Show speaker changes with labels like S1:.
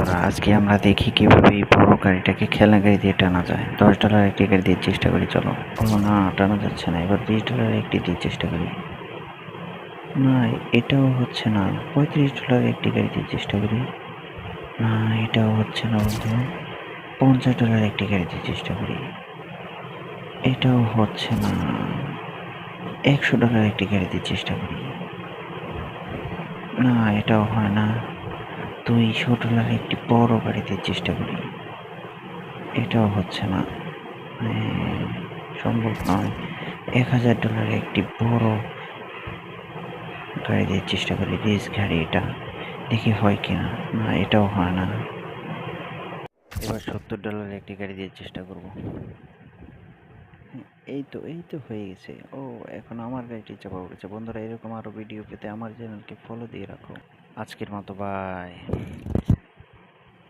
S1: বন্ধুরা, আজকে আমরা দেখি কিভাবে এই বড় গাড়িটাকে খেলনা গাড়ি দিয়ে টানা যায়। $10 একটি গাড়ি দিয়ে চেষ্টা করি, চলো। ও না, টানা যাচ্ছে না। এবার $20 একটি দিয়ে চেষ্টা করি। না, এটাও হচ্ছে না। $35 একটি গাড়ি দিয়ে চেষ্টা করি। না, এটাও হচ্ছে না বন্ধু। $50 একটি গাড়ি দিয়ে চেষ্টা করি। এটাও হচ্ছে না। $100 একটি গাড়ি দিয়ে চেষ্টা করি। না, এটাও হয় না। $200 একটি বড় গাড়ি দিয়ে চেষ্টা করি। এটাও হচ্ছে না। সম্ভব নয়। $1000 একটি বড় গাড়ি দিয়ে চেষ্টা করি, রেস গাড়ি। এটা দেখি হয় কিনা। না, এটাও হয় না। এবার $70 একটি গাড়ি দিয়ে চেষ্টা করব। এই তো হয়ে গেছে। ও, এখন আমার গাড়িটি চাপা পড়েছে। বন্ধুরা, এরকম আরো ভিডিও পেতে আমার চ্যানেলকে ফলো দিয়ে রাখো। আজকের মতো বাই।